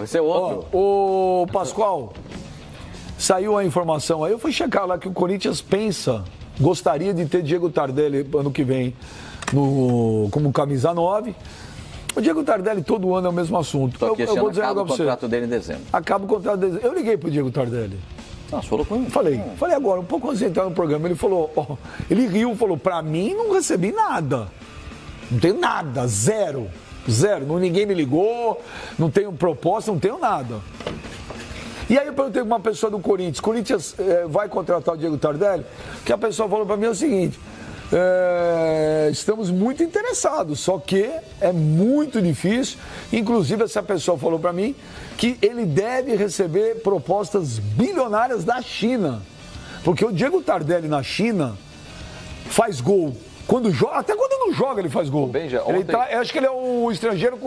Esse é outro. Ô, Pascoal, saiu a informação aí, eu fui checar lá que o Corinthians gostaria de ter Diego Tardelli ano que vem como camisa 9. O Diego Tardelli todo ano é o mesmo assunto. Só que esse ano acaba pra o contrato dele em dezembro. Acaba o contrato dele. Eu liguei pro Diego Tardelli. Não, você falou com ele? Falei agora, um pouco antes de entrar no programa, ele falou, ele riu, falou, pra mim não recebi nada. Não tenho nada, zero. Ninguém me ligou, não tenho proposta, não tenho nada. E aí eu perguntei para uma pessoa do Corinthians vai contratar o Diego Tardelli? Que a pessoa falou para mim o seguinte, estamos muito interessados, só que é muito difícil. Inclusive essa pessoa falou para mim que ele deve receber propostas bilionárias da China. Porque o Diego Tardelli na China faz gol. Até quando não joga, ele faz gol. Benja, ontem... eu acho que ele é o estrangeiro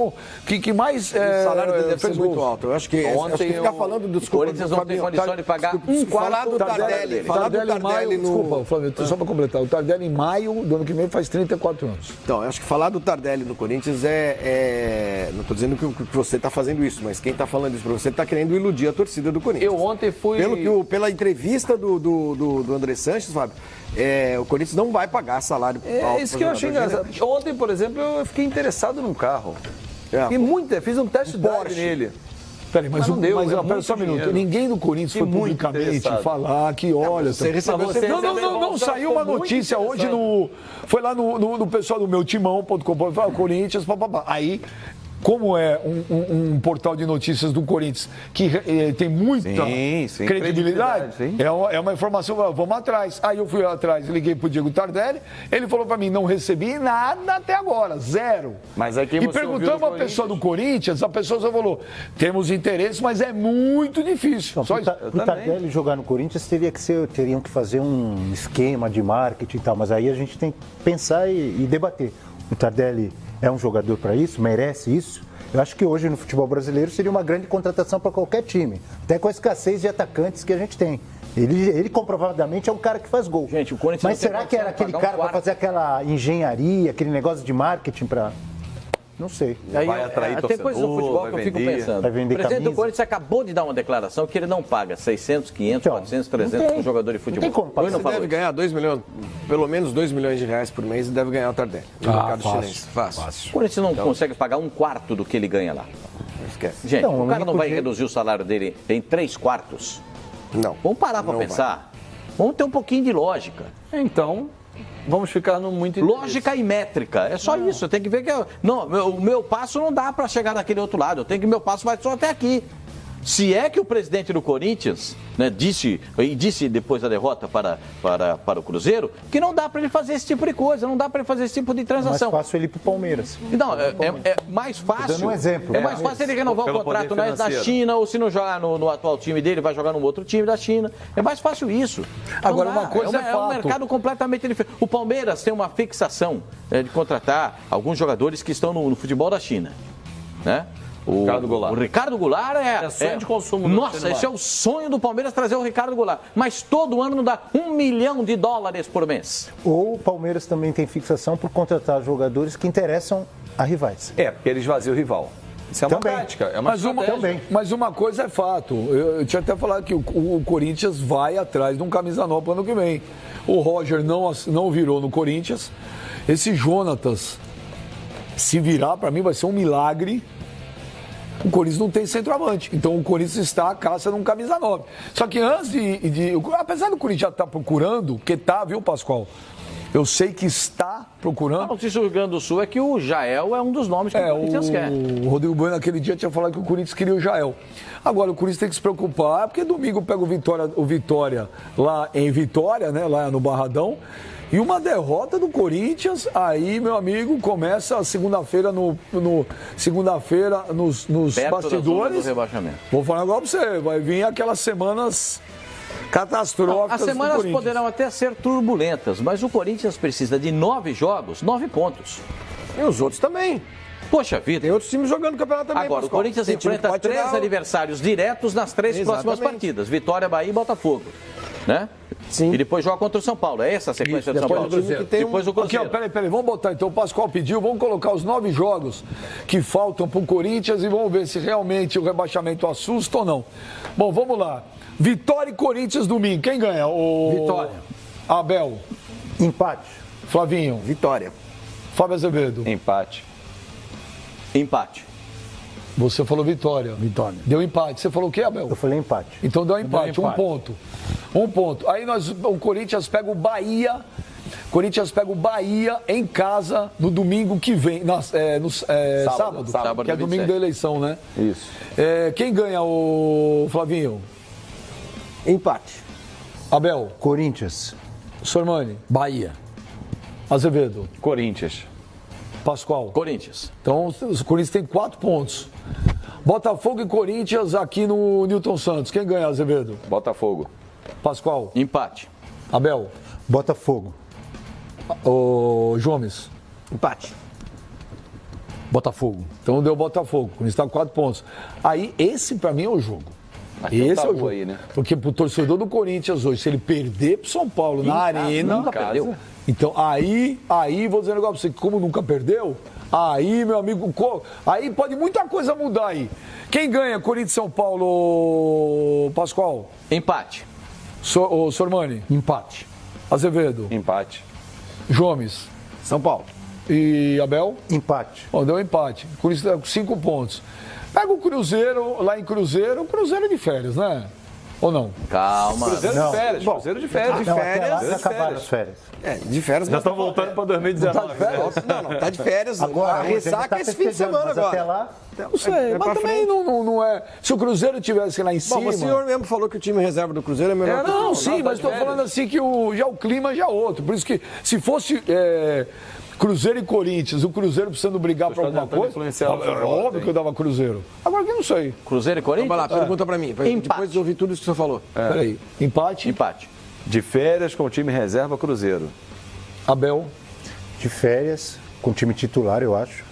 que mais. O salário dele deve ser muito gols. alto. Eu acho que ficar falando do desculpa. O Corinthians não tem condição de pagar quarto do Tardelli. Tardelli em maio. Desculpa, Flávio, só para completar. O Tardelli em maio do ano que vem faz 34 anos. Então, eu acho que falar do Tardelli no Corinthians não estou dizendo que você está fazendo isso, mas quem está falando isso para você está querendo iludir a torcida do Corinthians. Eu ontem fui. Pela entrevista do André Sanches, Fábio. O Corinthians não vai pagar salário alto. É isso que eu achei engraçado. Ontem, por exemplo, eu fiquei interessado num carro. Fiz um test drive nele. Peraí, mas só um minuto. Ninguém do Corinthians foi publicamente falar que, olha... Não saiu uma notícia hoje foi lá no pessoal do meu timão.com, o Corinthians, papapá. Aí... Como é um portal de notícias do Corinthians que tem muita credibilidade, é uma informação, vamos atrás. Aí eu fui atrás, liguei pro Diego Tardelli, ele falou para mim, não recebi nada até agora, zero. Mas aí e perguntando a pessoa do Corinthians, a pessoa só falou, temos interesse, mas é muito difícil. O Tardelli jogar no Corinthians teriam que fazer um esquema de marketing e tal, mas aí a gente tem que pensar e debater. O Tardelli é um jogador para isso? Merece isso? Eu acho que hoje no futebol brasileiro seria uma grande contratação para qualquer time, até com a escassez de atacantes que a gente tem. Ele comprovadamente é um cara que faz gol. Gente, o Corinthians mas será que era aquele cara para fazer aquela engenharia, aquele negócio de marketing para... Não sei. Aí, vai atrair tem coisas no futebol que eu fico pensando. O presidente do Corinthians acabou de dar uma declaração que ele não paga 600, 500, 400, 300 para um jogador de futebol. Não tem como. Ele deve ganhar 2 milhões, pelo menos 2 milhões de reais por mês e deve ganhar o Tardelli. No mercado chinês. Fácil. O Corinthians não consegue pagar um quarto do que ele ganha lá. Esquece. Gente, o cara não vai reduzir o salário dele em 3/4? Não. Vamos parar para pensar. Vamos ter um pouquinho de lógica. Então... Vamos ficar no muito lógica e métrica, é só isso. Tem que ver que o meu passo não dá para chegar naquele outro lado. Eu tenho que meu passo vai só até aqui. Se é que o presidente do Corinthians disse depois da derrota para o Cruzeiro que não dá para ele fazer esse tipo de coisa, não dá para ele fazer esse tipo de transação. É mais fácil ele ir para o Palmeiras. Não, é mais fácil. Dando um exemplo. É mais fácil ele renovar o contrato na China, ou se não jogar no atual time dele, vai jogar num outro time da China. É mais fácil isso. Agora, uma coisa é fato. É um mercado completamente diferente. O Palmeiras tem uma fixação de contratar alguns jogadores que estão no futebol da China, né? O Ricardo Goulart é sonho de consumo. Nossa, esse é o sonho do Palmeiras, trazer o Ricardo Goulart. Mas todo ano não dá $1 milhão por mês. Ou o Palmeiras também tem fixação por contratar jogadores que interessam a rivais. Porque ele esvazia o rival. Isso é uma prática, é uma estratégia. Mas uma coisa é fato. Eu tinha até falado que o Corinthians vai atrás de um camisa nova para o ano que vem. O Roger não virou no Corinthians. Esse Jonatas, se virar, para mim vai ser um milagre. O Corinthians não tem centroavante. Então o Corinthians está à caça num camisa 9. Só que antes apesar do Corinthians já estar procurando, porque tá, viu, Pascoal? Eu sei que está procurando. A notícia do Rio Grande do Sul é que o Jael é um dos nomes que o Corinthians quer. O Rodrigo Bueno naquele dia tinha falado que o Corinthians queria o Jael. Agora o Corinthians tem que se preocupar, porque domingo pega o Vitória lá em Vitória, né, lá no Barradão. E uma derrota do Corinthians, aí, meu amigo, começa a segunda-feira nos bastidores. Do rebaixamento. Vou falar agora pra você, vai vir aquelas semanas catastróficas. As semanas poderão até ser turbulentas, mas o Corinthians precisa de 9 jogos, 9 pontos. E os outros também. Poxa vida. Tem outros times jogando no campeonato também. Agora, o Corinthians enfrenta 3 adversários diretos nas 3 próximas partidas. Vitória, Bahia e Botafogo. né? Sim. E depois joga contra o São Paulo. É essa a sequência do São Paulo? Depois o Cruzeiro. Aqui, ó, peraí. Vamos botar. Então o Pascoal pediu. Vamos colocar os 9 jogos que faltam pro Corinthians e vamos ver se realmente o rebaixamento assusta ou não. Bom, vamos lá. Vitória e Corinthians domingo. Quem ganha? Vitória. Abel. Empate. Flavinho. Vitória. Fábio Azevedo. Empate. Empate. Você falou vitória. Vitória. Deu empate. Você falou o quê, Abel? Eu falei empate. Então deu empate. Um ponto. Um ponto. Aí o Corinthians pega o Bahia. Corinthians pega o Bahia em casa no domingo que vem. Sábado. Que é domingo da eleição, né? Isso. Quem ganha, o Flavinho? Empate. Abel. Corinthians. Sormani. Bahia. Azevedo. Corinthians. Pascoal. Corinthians. Então o Corinthians tem 4 pontos. Botafogo e Corinthians aqui no Newton Santos. Quem ganha, Azevedo? Botafogo. Pascoal. Empate. Abel. Botafogo. O Jomes. Empate. Botafogo. Então deu Botafogo. O Corinthians está com 4 pontos. Aí, esse pra mim é o jogo. Esse é o jogo. Aí, né? Porque pro torcedor do Corinthians hoje, se ele perder pro São Paulo na arena. Nunca perdeu. Então, aí, vou dizer um negócio pra você, como nunca perdeu, aí, meu amigo, aí pode muita coisa mudar aí. Quem ganha Corinthians e São Paulo, Pascoal? Empate. O Sormani? Empate. Azevedo? Empate. Jomes? São Paulo. E Abel? Empate. Ó, deu empate. O Corinthians tá com 5 pontos. Pega o Cruzeiro, lá em Cruzeiro, o Cruzeiro é de férias, né? Ou não? Calma. Cruzeiro de férias. Bom, Cruzeiro de férias. Não, até lá já acabaram as férias. De férias. Já estão voltando para 2019. Não, tá de férias. Agora, a ressaca é esse fim de semana mas agora. até lá... Não sei, mas também não é... Se o Cruzeiro tivesse lá em cima... Bom, o senhor mesmo falou que o time reserva do Cruzeiro é melhor que o Não, sim, mas estou falando assim que o clima já é outro. Por isso que se fosse... Cruzeiro e Corinthians, o Cruzeiro precisando brigar por alguma coisa, é óbvio que eu dava Cruzeiro. Agora que eu não sei. Cruzeiro e Corinthians? Vamos lá, pergunta pra mim. Depois de ouvir tudo isso que você falou. Peraí, empate? Empate. De férias com o time reserva Cruzeiro. Abel? De férias, com time titular, eu acho.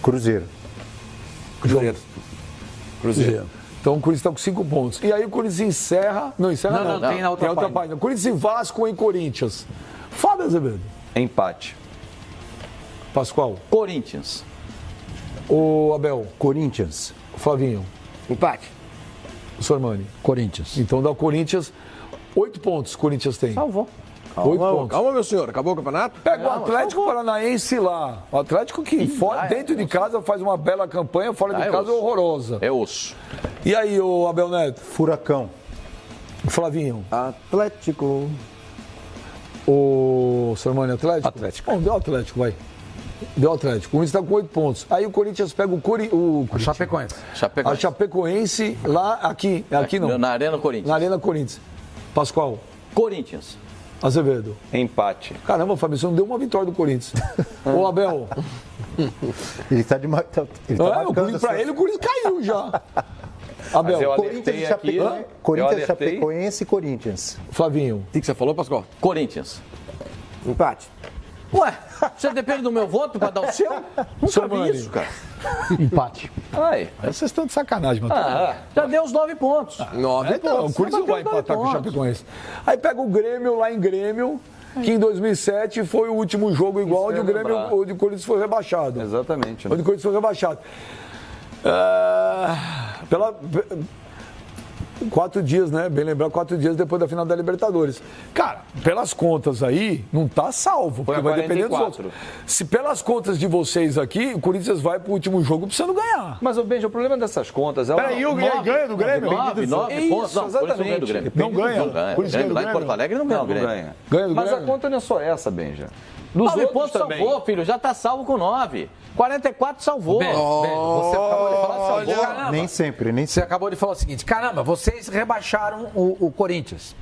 Cruzeiro. Cruzeiro. Então o Corinthians está com 5 pontos. E aí o Corinthians encerra... Não, encerra não. Tem na outra página. Corinthians e Vasco em Corinthians. Fábio Azevedo. Empate. Pascoal. Corinthians. O Abel. Corinthians. Flavinho. Empate. O Sormani. Corinthians. Então dá o Corinthians 8 pontos. O Corinthians tem. Salvou. 8 pontos. Calma, meu senhor. Acabou o campeonato? Pega o Atlético Paranaense lá. O Atlético que dentro de casa faz uma bela campanha, fora de casa é horrorosa. É osso. E aí, o Abel Neto? Furacão. Flavinho. Atlético. O Sormani, Atlético? Atlético. Bom, deu Atlético, vai. Deu Atlético. O Corinthians está com 8 pontos. Aí o Corinthians pega o Chapecoense. A Chapecoense lá, aqui não. Na Arena Corinthians. Na Arena Corinthians. Pascoal. Corinthians. Azevedo. Empate. Caramba, Fábio, você não deu uma vitória do Corinthians. Ô, Abel. Ele está de Para ele, o Corinthians caiu já. Abel. Mas eu Corinthians, aqui, Corinthians, Chapecoense e Corinthians. Flavinho. O que você falou, Pascoal? Corinthians. Empate. Ué, você depende do meu voto para dar o seu? Nunca vi isso, cara. Empate. Ai, Vocês estão de sacanagem, Matheus. já deu os 9 pontos. 9 Então, o Corinthians não vai empatar com o Chapecoense. Aí pega o Grêmio lá em Grêmio, que em 2007 foi o último jogo igual onde o Grêmio, onde o Corinthians foi rebaixado. Exatamente. Onde o Corinthians foi rebaixado. 4 dias, né? Bem lembrar, 4 dias depois da final da Libertadores. Cara, pelas contas aí, não tá salvo, porque vai depender dos outros. Se pelas contas de vocês aqui, o Corinthians vai pro último jogo precisando ganhar. Mas, Benja, o problema dessas contas é... Peraí, o ganha do Grêmio? 9 pontos. Não, exatamente. Do Grêmio. Não ganha. Não ganha. Lá em Porto Alegre não ganha do Grêmio. ganha. Ganha do Mas Grêmio? a conta não é só essa, Benja. Nos 9 outros pontos também. salvou, filho. Já tá salvo com 9. 44 salvou. Você acabou de falar salvou. Caramba, Nem sempre. você acabou de falar o seguinte, caramba, vocês rebaixaram o Corinthians.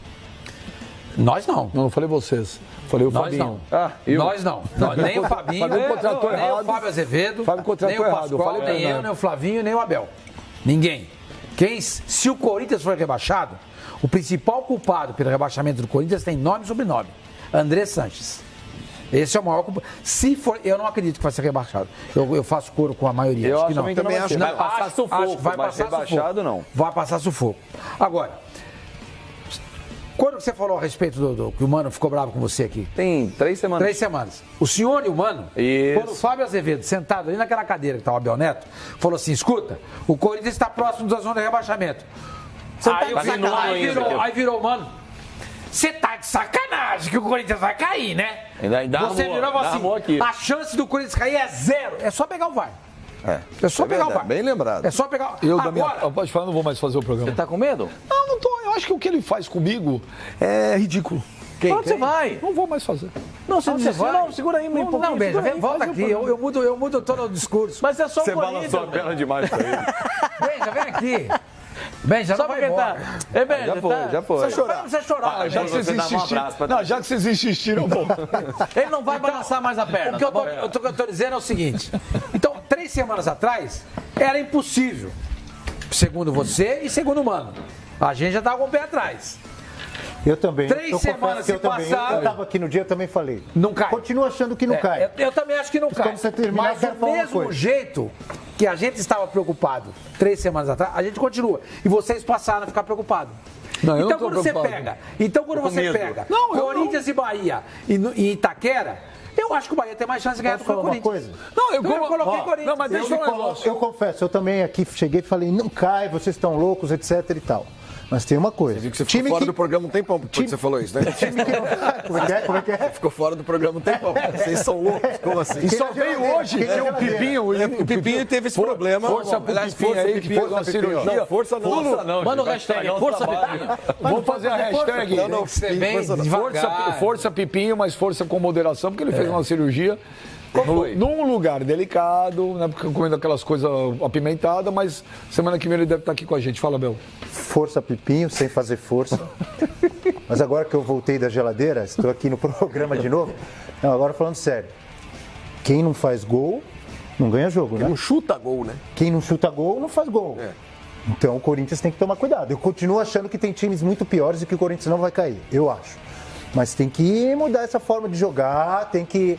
Nós não. Não falei vocês. Falei o Nós Fabinho. não. Nós não. Nem o Fabinho, Fabinho contratou nem errado. o Fábio Azevedo, Fábio contratou nem o errado. Pascoal, Eu falei nem pra eu, nada. nem o Flavinho, nem o Abel. Ninguém. Se o Corinthians for rebaixado, o principal culpado pelo rebaixamento do Corinthians tem nome e sobrenome. André Sanches. Esse é o maior culpado. Se for, eu não acredito que vai ser rebaixado. Eu faço coro com a maioria. Eu acho que não. também acho que Não, vai passar sufoco, acho que vai mas passar rebaixado sufoco. não. Vai passar sufoco. Agora, Quando você falou a respeito do que o Mano ficou bravo com você aqui? Tem 3 semanas. 3 semanas. O senhor e o Mano, quando o Fábio Azevedo, sentado ali naquela cadeira que estava o Abel Neto, falou assim, escuta, o Corinthians está próximo da zona de rebaixamento. Aí virou o Mano. Você tá de sacanagem que o Corinthians vai cair, né? Você virou e falou assim, a chance do Corinthians cair é 0. É só pegar o VAR. É só pegar o VAR. Bem lembrado. É só pegar eu pode falar, não vou mais fazer o programa. Você tá com medo? Não tô. Eu acho que o que ele faz comigo é ridículo. Onde você vai? Não vou mais fazer. Não, você vai? Não, segura aí um pouquinho. Não, Benja, volta aqui. Eu mudo todo o discurso. Mas é só Você balançou a perna demais pra ele. Benja, vem aqui. Benja, só porque tá. É, Benja, já foi. Não precisa chorar. Já que vocês insistiram, bom. Ele não vai balançar mais a perna. O que eu tô dizendo é o seguinte. Então, 3 semanas atrás, era impossível. Segundo você e segundo o Mano. A gente já tava com o pé atrás. Eu também. 3 semanas se passaram. Eu estava aqui no dia, eu também falei. Não cai. Continuo achando que não cai. Eu também acho que não cai. Quando você terminar, mas do mesmo jeito que a gente estava preocupado 3 semanas atrás, a gente continua. E vocês passaram a ficar preocupados. Não, eu então, não tô quando preocupado. você pega Corinthians e Bahia e Itaquera, eu acho que o Bahia tem mais chance de ganhar do que o Corinthians. Não, eu coloquei Corinthians. Não, mas deixa eu falar um negócio. Eu confesso, eu também aqui cheguei e falei, não cai, vocês estão loucos, etc e tal. Mas tem uma coisa. Você viu que você ficou fora do programa um tempão depois que você falou isso, né? Time que não... Como é que é? Ficou fora do programa um tempão. Vocês são loucos, como assim? E só veio hoje. O Pipinho. O Pipinho teve esse problema. Força pro Pipinho aí, que fez uma cirurgia. Não, força não. Manda o hashtag, força Pipinho. Vamos fazer a hashtag. Força Pipinho, mas força com moderação, porque ele fez uma cirurgia. Num lugar delicado, né, comendo aquelas coisas apimentadas, mas semana que vem ele deve estar aqui com a gente. Fala, Bel. Força Pipinho, sem fazer força. Mas agora que eu voltei da geladeira, estou aqui no programa de novo. Não, agora falando sério. Quem não faz gol, não ganha jogo, né? Quem não chuta gol, né? Quem não chuta gol, não faz gol. Então o Corinthians tem que tomar cuidado. Eu continuo achando que tem times muito piores e que o Corinthians não vai cair. Eu acho. Mas tem que mudar essa forma de jogar, tem que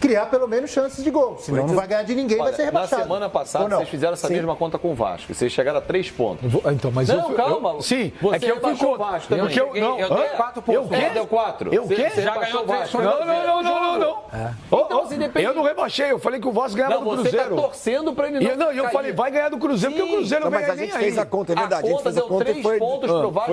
criar pelo menos chances de gol. Senão não vai ganhar de ninguém, vai ser rebaixado. Na semana passada, vocês fizeram essa mesma conta com o Vasco. Vocês chegaram a 3 pontos. Então, mas calma. Sim, você é que eu fui o Vasco também. Eu dei 4 pontos. O quê? Deu 4. Eu o quê? Você já ganhou o Vasco. Não. Eu não rebaixei, eu falei que o Vasco ganhava do Cruzeiro. Você tá torcendo pra ele não eu falei, vai ganhar do Cruzeiro, porque o Cruzeiro não mas a gente fez a conta, é verdade. A conta deu 3 pontos pro Vasco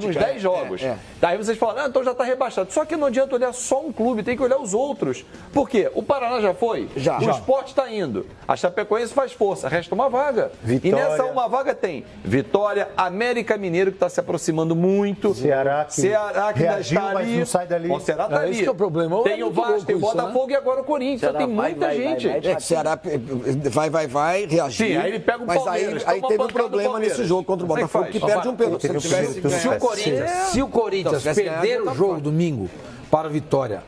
nos 10 jogos. Daí vocês falaram, então já tá rebaixado. Só que não adianta olhar só um clube, tem que olhar os outros. Por quê? O Paraná já foi? Já. O Sport tá indo. A Chapecoense faz força, resta uma vaga. Vitória. E nessa uma vaga tem Vitória, América Mineiro, que está se aproximando muito. Ceará que reagiu, está mas ali. não sai dali. O Ceará tá ali. Esse que é o problema. Tem o Vasco, tem o Botafogo e agora o Corinthians. Tem muita gente. Ceará vai, reagiu. Sim, aí ele pega o mas Palmeiras. aí teve um problema nesse jogo contra o Botafogo, que perde um pênalti. Se o Corinthians perder o jogo domingo para o Vitória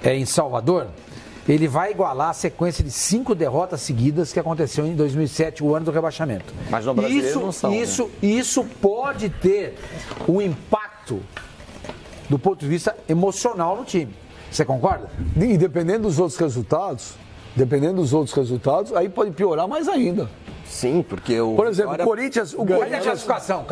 em Salvador, ele vai igualar a sequência de 5 derrotas seguidas que aconteceu em 2007, o ano do rebaixamento. Mas no brasileiro não são, isso pode ter um impacto do ponto de vista emocional no time. Você concorda? E dependendo dos outros resultados, aí pode piorar mais ainda. Sim, porque o... Por exemplo, o Corinthians... Cadê a classificação?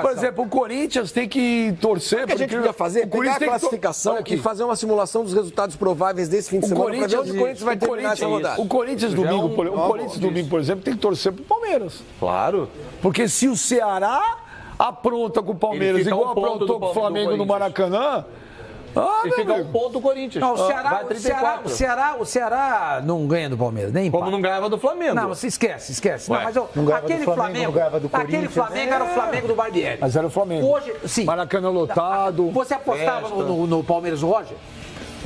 Por exemplo, o Corinthians tem que torcer... O que a gente podia fazer? Pegar a classificação e fazer uma simulação dos resultados prováveis desse fim de semana para ver onde o Corinthians vai terminar essa rodada. O Corinthians domingo, por exemplo, tem que torcer pro Palmeiras. Claro. Porque se o Ceará apronta com o Palmeiras igual aprontou com o Flamengo no Maracanã... E fica um ponto do Corinthians. Não, o Ceará não ganha do Palmeiras, nem empate. Como não ganhava do Flamengo. Não, você esquece. Não, mas aquele Flamengo era o Flamengo do Barbieri. Mas era o Flamengo. Hoje, sim. Maracanã lotado. Você apostava no Palmeiras do Roger?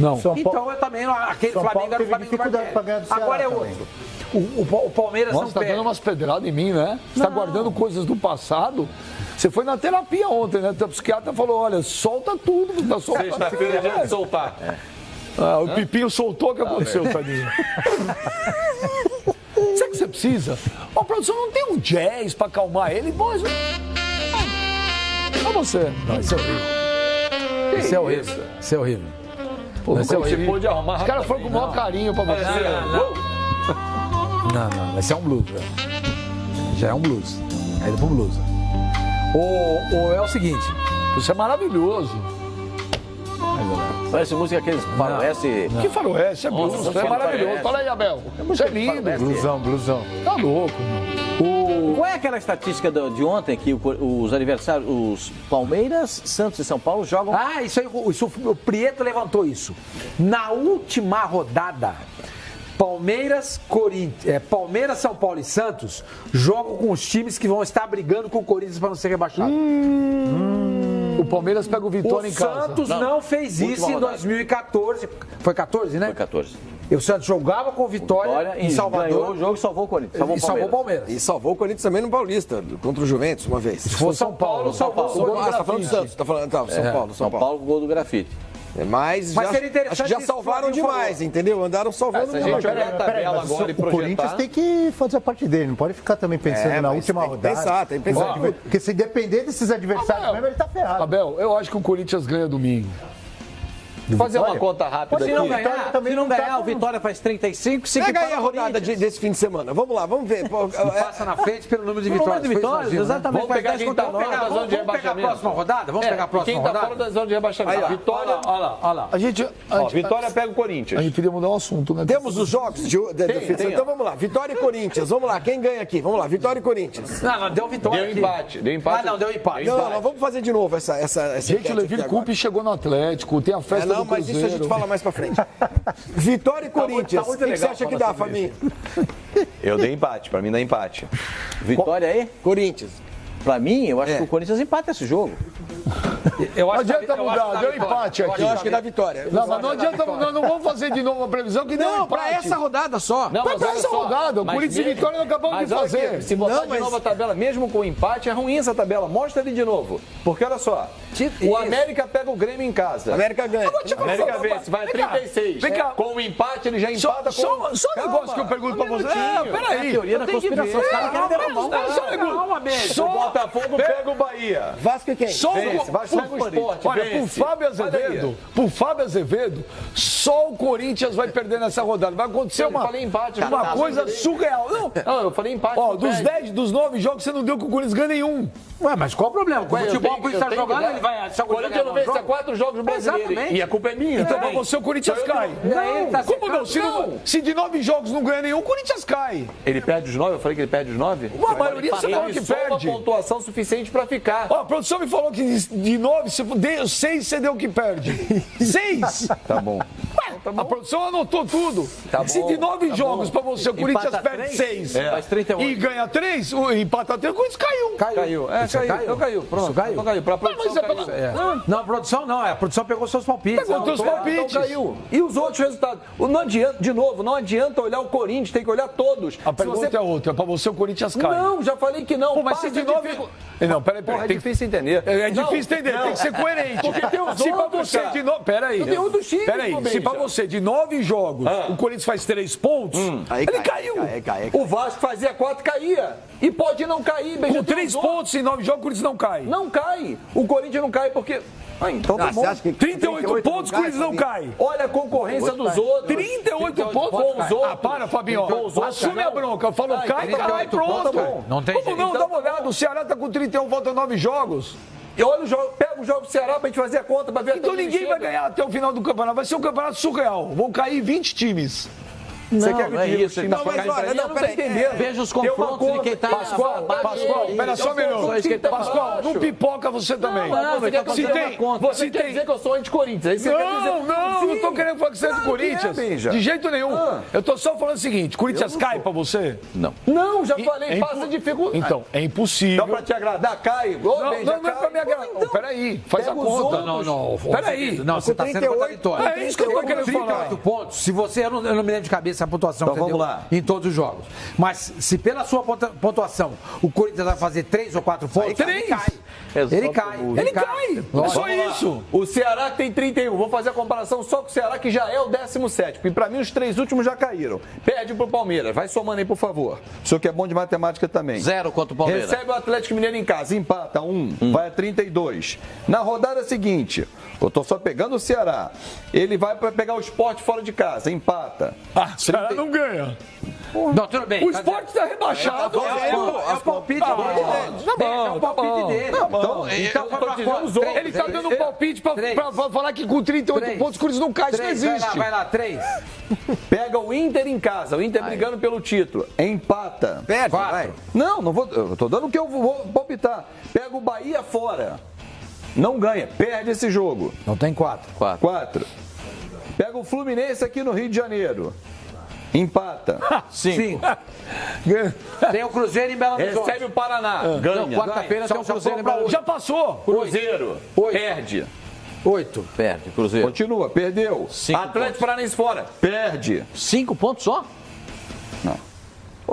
Não. Então eu também, aquele Flamengo era o Flamengo do Barbieri. Agora é outro. O Palmeiras não perde. Você tá dando umas pedradas em mim, né? Você tá guardando coisas do passado. Você foi na terapia ontem, né? O psiquiatra falou, olha, solta tudo. Sexta-feira é dia de soltar. O Pipinho soltou, o que aconteceu, tadinho? Sabe o que você precisa? A produção não tem um jazz pra acalmar ele, mas... Pra você. Não, isso é horrível. Isso é horrível. Pô, você pôde arrumar. Os caras foram com o maior carinho pra você. Não, esse é um blues, velho. Já é um blues. Aí depois blues. É o seguinte, Isso é maravilhoso. Parece música aqueles faroeste. Que faroeste? É blues, é maravilhoso. Fala aí, Abel. Isso é lindo. Blusão. Tá louco, meu. Qual é aquela estatística de ontem que os adversários, os Palmeiras, Santos e São Paulo jogam... Isso aí, o Prieto levantou isso. Na última rodada, Palmeiras, São Paulo e Santos jogam com os times que vão estar brigando com o Corinthians para não ser rebaixado. O Palmeiras pega o Vitória em casa. O Santos não fez isso em 2014. Foi 14, né? Foi 14. E o Santos jogava com o Vitória em Salvador. Ganhou o jogo e salvou o Corinthians. Salvou o Palmeiras. E salvou o Corinthians também no Paulista, contra o Juventus, uma vez. Se for São Paulo, salvou o Gol do Grafite. Tá falando do Santos, tá falando São Paulo. Gol do Grafite. Mas seria interessante. Acho que já salvaram demais, entendeu? Andaram salvando. Se a gente olhar a tabela agora e projetar... O Corinthians tem que fazer a parte dele, não pode ficar também pensando na última rodada. Tem que pensar. Porque se depender desses adversários mesmo, ele tá ferrado. Abel, eu acho que o Corinthians ganha domingo. Fazer uma conta rápida Se aqui. não ganhar, o Vitória faz 35. Se Pega aí a rodada desse fim de semana. Vamos lá, vamos ver. Passa na frente pelo número de vitórias. Exatamente. Vamos pegar quem tá fora da zona de Vamos pegar a próxima rodada? Vamos pegar a próxima Quem tá rodada? fora da zona de rebaixamento? Vitória. Olha lá. A gente Vitória pega o Corinthians. A gente queria mudar o assunto, né? Temos os jogos do fim de semana. Então vamos lá. Vitória e Corinthians. Vamos lá. Quem ganha aqui? Vamos lá. Vitória e Corinthians. Não, deu vitória. Deu empate. Não, deu empate. Não, vamos fazer de novo essa Gente, o Levir Coupe chegou no Atlético, tem a festa do mas Cruzeiro. isso a gente fala mais pra frente. Vitória e Corinthians. O que você acha que dá, Faminho? Eu dei empate, pra mim dá empate. Vitória aí? Corinthians. Pra mim, eu acho que o Corinthians empata esse jogo. Não adianta mudar, deu empate aqui. Eu acho que dá Vitória. Não, mas não adianta, nós não vamos fazer de novo a previsão que deu empate. Não, pra essa rodada só. Não, Pra essa rodada, o Corinthians e Vitória não acabamos de fazer. Se botar de novo a tabela, mesmo com empate, é ruim essa tabela. Mostra ali de novo. Porque olha só, o América pega o Grêmio em casa. América ganha. América vence, vai a 36. Vem cá. Com o empate, ele já empata Só com... um negócio que eu pergunto pra você. Peraí. Teoria da conspiração. Os caras querem derrubar o cara. Só um negócio. O Botafogo pega o Bahia. Vasco e quem? Só Vai pega o Sport. Olha, por Fábio Azevedo, só o Corinthians vai perder nessa rodada. Vai acontecer uma coisa surreal. Não, eu falei empate. Ó, dos 9 jogos, você não deu que o Corinthians ganha nenhum. Ué, mas qual o problema? O futebol que está jogando, ele vai... O Corinthians não vence há 4 jogos brasileiros. Exatamente. E a culpa é minha. Então, pra você, o Corinthians cai. Não, Como não? Se de 9 jogos não ganha nenhum, o Corinthians cai. Ele perde os 9? Eu falei que ele perde os 9? A maioria você fala que Ele soma perde. pontuação suficiente pra ficar. Ó, a produção me falou que de 9, se deu 6, você deu que perde. 6! Tá bom. A produção anotou tudo. Tá Se bom, de 9 jogos pra você, o Corinthians Empata perde 6 Faz 38. e ganha 3, empata 3, o Corinthians caiu. Caiu. Então caiu. Pronto. Isso caiu. Então caiu. Pra produção caiu. Não, a produção não. A produção pegou seus palpites. Pegou teus palpites. Então caiu. E os outros resultados? Não adianta, de novo, não adianta olhar o Corinthians, tem que olhar todos. A pergunta é outra. Pra você, o Corinthians cai. Não, já falei que não. Pô, mas se de 9... Não, peraí. Porra, é difícil entender. É difícil entender, tem que ser coerente. Porque tem os se pra outros, você cara. de 9... Peraí. Tem outros times, Peraí, pô, se pra Benja. você de 9 jogos, o Corinthians faz 3 pontos, ele caiu. O Vasco fazia 4 caía. E pode não cair, Benja. Com 3 pontos em 9 jogos, o Corinthians não cai. Não cai. O Corinthians não cai porque... então tá bom. 38 pontos, o Corinthians não cai. Olha a concorrência dos outros. 38 pontos com os outros. para, Fabinho. Com os outros, Assume a bronca. Eu falo, cai, 38 pronto. pontos, não tem Como jeito. não? Dá uma olhada. O Ceará tá com 31, faltam 9 jogos. E olha o jogo, pega o jogo do Ceará pra gente fazer a conta, pra ver Então até onde ninguém vai chega. ganhar até o final do campeonato. Vai ser um campeonato surreal. Vão cair 20 times. Você quer que não é eu diga isso. que Não, tá mas caindo pra olha, mim? não, Eu não peraí, tô entendendo. Veja os Tem uma confrontos de conta. quem tá... Pascoal, pera só um minuto. Pascoal, não pipoca você também. Você quer que eu Se diga tem, uma conta? Você se quer tem... dizer que eu sou anti-Corinthians? É isso que você quer dizer? Não tô querendo falar que você é do Corinthians. Benja. De jeito nenhum. Eu tô só falando o seguinte, Corinthians cai pra você? Não. Não, já falei, passa dificuldade. Então, é impossível. Então pra te agradar, cai. Não é pra me agradar. Peraí, faz a Pega os conta. outros. Não. Peraí. Não, você tá sendo contra a vitória. É isso que eu tô querendo falar. 38 pontos. Se você, eu não me lembro de cabeça a pontuação Então que você vamos deu lá. em todos os jogos. Mas se pela sua pontuação o Corinthians vai fazer 3 ou 4 pontos, ele cai. Ele cai. Ele cai. É só isso. O Ceará que tem 31. Vou fazer a comparação só com o Ceará, que já é o 17º. E pra mim, os 3 últimos já caíram. Perde pro Palmeiras. Vai somando aí, por favor. O senhor que é bom de matemática também. 0 contra o Palmeiras. Recebe o Atlético Mineiro em casa, empata 1, vai a 32. Na rodada seguinte, eu tô só pegando o Ceará. Ele vai para pegar o Sport fora de casa, empata. O Ceará não ganha. Não, tudo bem. O esporte tá rebaixado. É o palpite dele. É o palpite dele. mão. Então eu tô dizendo os outros. Ele tá dando um palpite pra falar que com 38 pontos o Corinthians não cai, isso não existe. Vai lá, 3. Pega o Inter em casa, o Inter brigando pelo título. Empata. Perde, 4. vai. Não vou. Eu tô dando o que eu vou palpitar. Pega o Bahia fora. Não ganha, perde esse jogo. Não tem 4. 4. Pega o Fluminense aqui no Rio de Janeiro. Empata. 5. Tem o Cruzeiro em Belo Horizonte. Recebe o Paraná. Ganha. Quarta-feira tem o Cruzeiro em Belo Horizonte. Já passou. Cruzeiro. Perde. 8. Perde, Cruzeiro. Continua, perdeu. 5 Atlético Paranaense fora. Perde. 5 pontos só?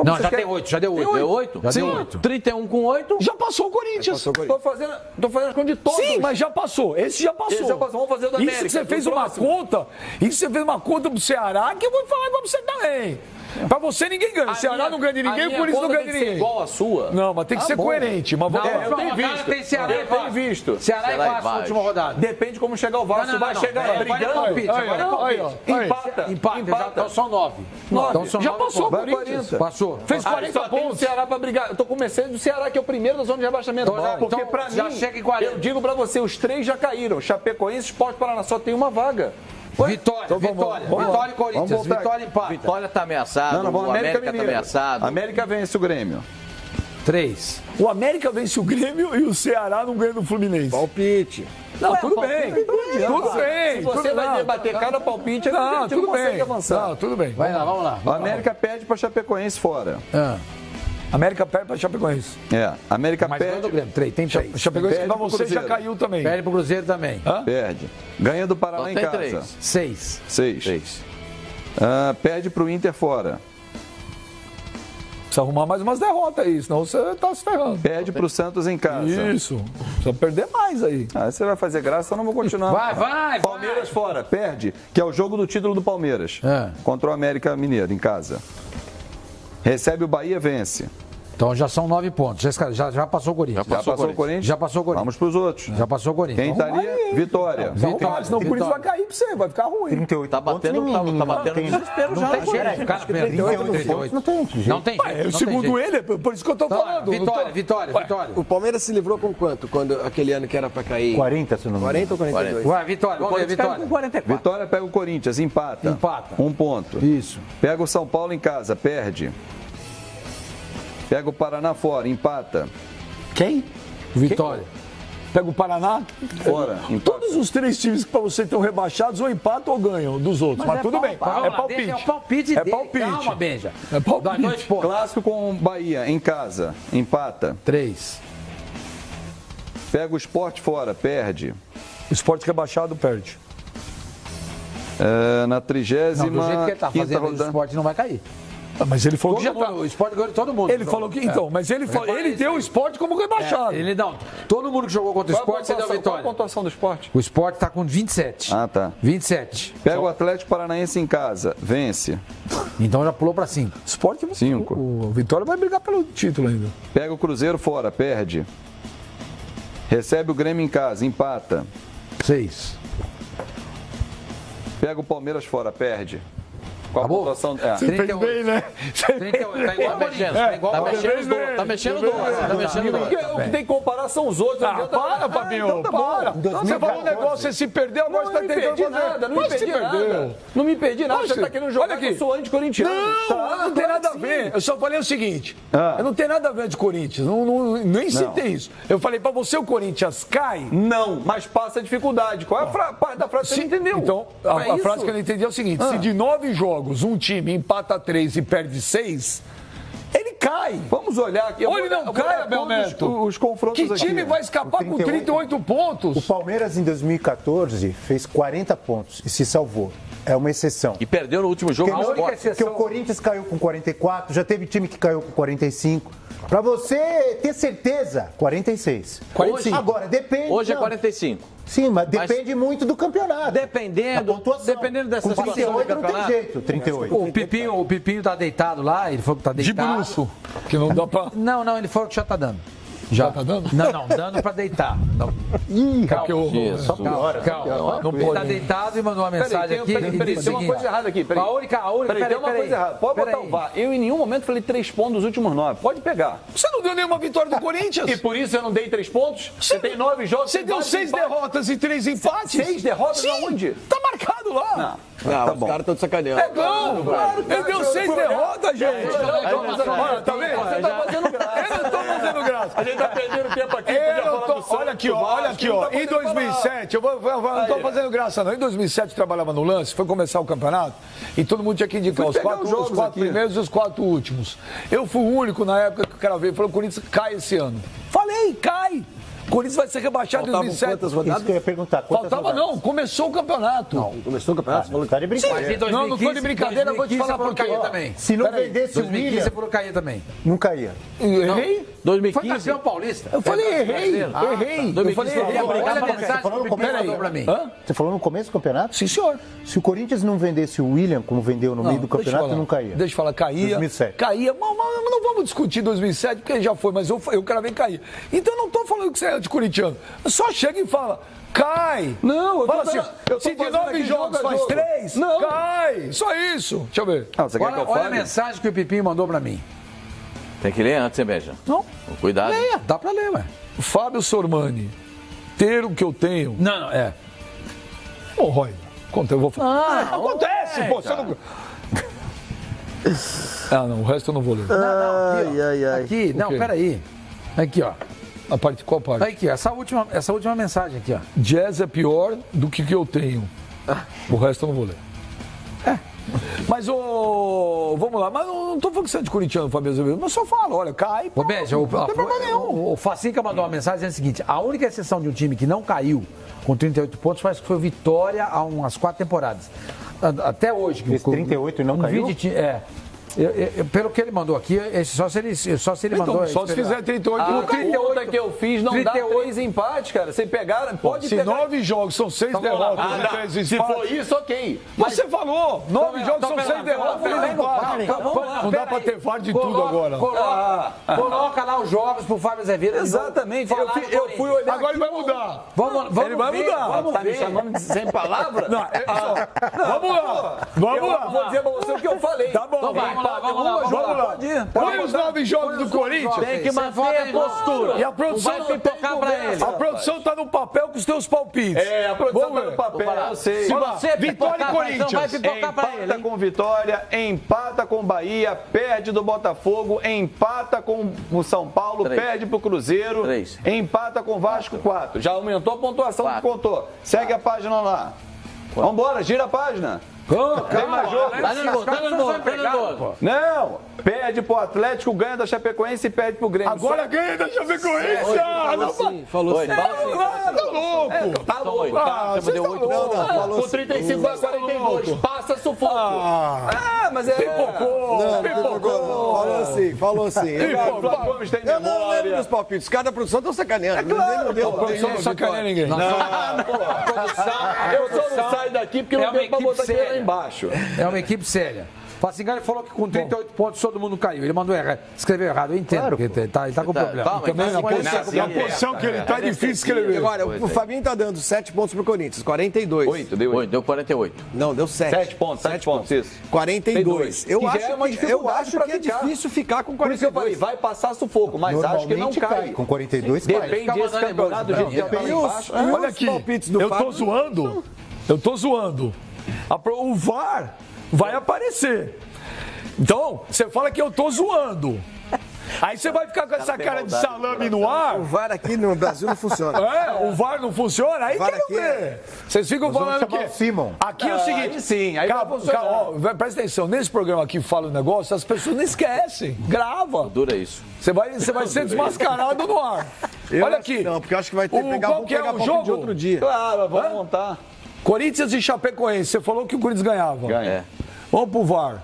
Não, já tem 8, já deu 8. Deu 8? Já Sim. deu 8. 31 com 8. Já passou o Corinthians. Tô fazendo as contas de todos. Sim, mas já passou. Esse já passou. Esse já passou. Vamos fazer o da América. Isso que você do fez uma próximo. conta. Isso que você fez uma conta pro Ceará, que eu vou falar igual pra você também. Pra você ninguém ganha. O Ceará não ganha de ninguém, o Corinthians não ganha de ninguém. Igual a sua. Não, mas tem que ser coerente. Mas Não, eu tenho visto. Tem Ceará Eu tenho visto. Ceará e Vasco na Vasco. última rodada. Depende como chegar o Vasco. Vai chegar Vai brigando. palpite, agora é palpite. Empata. Então são 9. Então são Já 9 passou o pontos. Corinthians. Passou. Fez Só 40 tem o pontos. Ceará pra brigar. Eu tô começando do Ceará, que é o primeiro da zona de rebaixamento. Porque então, pra já mim, chega em 40. eu digo pra você, os 3 já caíram. Chapecoense, Sport, Paraná, só tem uma vaga. Vitória, Então vamos Vitória e Vamos Corinthians. voltar. Vitória e empate. Vitória tá ameaçado, Não, vamos o América tá Mineiro. ameaçado. América vence o Grêmio. 3. O América vence o Grêmio e o Ceará não ganha do Fluminense. Palpite. Não, tudo bem. Tudo bem. Se você vai debater cada palpite, Não, a gente não tudo consegue bem. avançar. Não, tudo bem. Vai lá, vamos lá. O América perde pra Chapecoense fora. América perde pra Chapecoense. América Mas ganha do perde. Grêmio. 3, tem 3. Chapecoense Perde pra pro você já Cruzeiro. caiu também. Perde pro Cruzeiro também. Perde. Ganha do Paraná Só em tem casa. 3. 6. 6. Perde pro Inter fora. Precisa arrumar mais umas derrotas aí, senão você tá se ferrando. Perde pro Santos em casa. Isso. Precisa perder mais aí. Você vai fazer graça, eu não vou continuar. Vai. Palmeiras fora, perde, que é o jogo do título do Palmeiras. Contra o América Mineiro, em casa. Recebe o Bahia, vence. Então já são 9 pontos. Já passou o Corinthians. Já passou o Corinthians? Já passou o Corinthians. Vamos pros outros. Já passou o Corinthians. Quem estaria? Vitória. Não, senão o Corinthians vai cair pra você, vai ficar ruim. 38 Tá batendo, pontos, tá batendo desespero já. Não tem jeito. Cara, 38 não tem jeito. Não tem jeito. Segundo ele, é por isso que eu tô falando. Vitória. O Palmeiras se livrou com quanto? Quando aquele ano que era pra cair? 40, se não me engano. 40 ou 42? Vai, Vitória. Vamos ver, Vitória. Com 44. Vitória pega o Corinthians, empata. Empata. 1 ponto. Isso. Pega o São Paulo em casa, perde. Pega o Paraná fora, empata. Quem? Vitória. Pega o Paraná? Fora, empata. Todos os 3 times que pra você estão rebaixados ou empatam ou ganham dos outros. Mas tudo bem. É palpite. É o palpite É dele. palpite. Calma, Benja. É palpite. Dá 2 pontos. Clássico com o Bahia em casa, empata. 3. Pega o Sport fora, perde. O Sport rebaixado perde. Na 30ª Não, do jeito que ele tá fazendo, o rodada. esporte não vai cair. Mas ele falou que já tá. O esporte ganhou de todo mundo. Ele falou que. Então, mas ele deu o Sport como rebaixado. Ele não. Todo mundo que jogou contra o esporte, você deu a Qual a vitória. pontuação do Sport? O esporte tá com 27. Ah, tá. 27. Pega o Atlético Paranaense em casa, vence. Então já pulou pra 5. Sport 5. O Vitória vai brigar pelo título ainda. Pega o Cruzeiro fora, perde. Recebe o Grêmio em casa, empata. 6. Pega o Palmeiras fora, perde. Qual a Acabou? pontuação? Você fez bem, né? 38. Tá igual o Corinthians. Tá igual Tá o mexendo os dois. Tá mexendo dois. Tá mexendo dois. O que tem que comparar são os outros. Ah, para, Fabinho, então tá bom. para. Você falou um negócio, você se perdeu, agora Não você tá me tentando perdi fazer. nada, não me Mas se perdi perdeu. nada. Não me perdi nada, Mas você tá querendo jogar olha que aqui. eu sou anticorintiano. Não tem nada a ver. Eu só falei o seguinte: eu não tenho nada a ver de Corinthians. Nem citei isso. Eu falei pra você, o Corinthians cai. Não, mas passa a dificuldade. Qual é a parte da frase que você não entendeu? Então, É a isso? frase que eu não entendi é o seguinte: se de 9 jogos um time empata 3 e perde 6, ele cai. Vamos olhar aqui. Ou ele não cai, Abel Neto? Os confrontos Que aqui. time vai escapar com 38 pontos? O Palmeiras, em 2014, fez 40 pontos e se salvou. É uma exceção. E perdeu no último jogo. Porque o Corinthians caiu com 44, já teve time que caiu com 45. Pra você ter certeza, 46. 45. Agora, depende. Hoje é não. 45. Sim, mas depende muito do campeonato. Dependendo, A pontuação. dependendo dessa Com situação do 38 não tem campeonato. jeito, 38. O Pipinho tá deitado lá, ele falou que tá De deitado. bruxo. Que não dá pra. Não, ele falou que já tá dando. Já tá dando? Não, dando pra deitar. Não. Ih, Calma, calma. Não pode. Ele tá deitado e mandou uma mensagem aqui. Peraí, tem uma coisa errada aqui. A única. Peraí, tem uma coisa errada. Pode botar o VAR. Eu em nenhum momento falei 3 pontos dos últimos 9. Pode pegar. Você não deu nenhuma vitória do Corinthians? E por isso eu não dei 3 pontos? Você tem 9 jogos. Você deu 6 derrotas e 3 empates? 6 derrotas aonde? Tá marcado lá. Não, os caras estão de sacaneando. Ele deu 6 derrotas, gente. Olha, tá vendo? Você tá fazendo graça. Eu não tô fazendo graça. A gente tá perdendo tempo aqui. Olha aqui, ó. Em 2007, eu não tô fazendo graça, não. Em 2007 eu trabalhava no Lance, foi começar o campeonato e todo mundo tinha que indicar os 4 primeiros e os 4 últimos. Eu fui o único na época que o cara veio e falou: o Corinthians cai esse ano. Falei, cai. O Corinthians vai ser rebaixado em 2007. Isso que eu ia perguntar. Faltava não, começou o campeonato. Não, começou o campeonato. Você falou que tá de brincadeira. Não, não foi de brincadeira, eu vou te falar por quê. Também. Se não vendesse o 2015 William, você falou cair também. não caía. Errei? 2015. Foi campeão paulista. Eu falei, errei. Eu falei, errei. Olha a mensagem que o Pipi mandou pra mim. Você falou no começo do campeonato? Sim, senhor. Se o Corinthians não vendesse o William, como vendeu no meio do campeonato, não caía. Deixa eu falar, caía. 2007. Caía. Mas não vamos discutir 2007, porque já foi, mas eu cravei cair. Então eu não tô falando que você é anticorintiano. Só chega e fala, cai. Não, eu fala tô assim, eu se de 9 jogos faz 3, não. Cai. Só isso. Deixa eu ver. Você quer que eu Olha a fale? mensagem que o Pipinho mandou pra mim. Tem que ler antes, hein, Beja? Não. Cuidado. Leia, dá pra ler, ué. Fábio Sormani, ter o que eu tenho. Não, é. Ô, Roy, conta, eu vou falar. Acontece, pô. Você não... não, o resto eu não vou ler. Aqui, não, peraí. Aqui, ó. A parte, qual parte? Aqui, essa última mensagem aqui, ó. Jazz é pior do que eu tenho. O resto eu não vou ler. Mas, vamos lá, mas não tô falando que você é de corintiano, Fabio Azevedo, mas só falo, olha, cai. Ô, Beja, não tem problema nenhum. o Facinca mandou uma mensagem dizendo o seguinte: a única exceção de um time que não caiu com 38 pontos foi o Vitória há umas 4 temporadas. Até hoje. Fez 38 e não caiu? Pelo que ele mandou aqui, só se ele mandou. Só se fizer 38 A conta que eu fiz não 38. Dá 3 empates, cara. Você pegar, pode se pegar. 9 jogos são 6 derrotas e 3 empates. Se for isso, ok. Mas você falou, 9 jogos são 6 derrotas e 3 empates. Não dá pra ter VAR de tudo agora. Coloca lá os jogos pro Fábio Azevedo. Exatamente. Eu fui olhar. Agora ele vai mudar. Ele vai mudar. Tá me chamando de sem palavra? Vamos lá. Eu vou dizer pra você o que eu falei. Tá bom. Vamos lá. Põe os 9 jogos do Corinthians. Tem que manter a postura. E a produção não vai pipocar pra ele. A produção tá no papel com os teus palpites. A produção tá no papel, eu sei. Se você Vitória e Corinthians. vai pipocar pra ele. Empata com Vitória, empata com Bahia, perde do Botafogo, empata com o São Paulo, 3. perde pro Cruzeiro, 3. empata com Vasco, 4. Já aumentou a pontuação que contou. Segue a página lá. Vambora, gira a página. Tem mais jogo? Tá no gol. Não, perde pro Atlético, ganha da Chapecoense e perde pro Grêmio. Agora ganha da Chapecoense. Falou assim. Tá louco. Você deu 8 pontos. Com 35 a 42. Passa sufoco. Mas é. Pipocou. Falou assim. Gomes tem Eu não lembro memória. dos palpites. Os caras da produção estão sacaneando. A produção não sacaneia ninguém. Eu só não saio daqui porque não tenho pra botar aqui lá embaixo. É uma equipe séria. Facinga falou que com 38 pontos todo mundo caiu. Ele mandou errado, escreveu errado. Eu entendo, porque ele tá com problema. Calma, Também na assim, posição que ele tá é difícil escrever. Agora, o Fabinho tá dando 7 pontos pro Corinthians, 42. 8, deu 8. Deu 48. Não, deu 7. 7 pontos, isso. 42. Eu Que já é uma acho dificuldade que pra é ficar. difícil ficar com Por isso que eu falei, 42. vai passar sufoco, mas acho que não Normalmente cai. Com 42 cai. Depende desse campeonato do jeito que tá lá embaixo. Olha aqui, eu tô zoando. Eu tô zoando. O VAR vai aparecer. Então, você fala que eu tô zoando. Aí você vai ficar com essa cara de salame no ar. O VAR aqui no Brasil não funciona. O VAR não funciona? Aí VAR quero aqui ver. Vocês ficam falando chamar que... o Simon. Aqui é o seguinte... Aí sim, aí vai funcionar. Presta atenção, nesse programa aqui Fala o Negócio, as pessoas não esquecem. Grava. Dura isso. Você vai ser desmascarado no ar. Olha aqui. Não, porque eu acho que vai ter que pegar, qual que é o palpite jogo? de outro dia. Claro, vamos montar. Corinthians e Chapecoense. Você falou que o Corinthians ganhava. Ganha. Vamos pro VAR.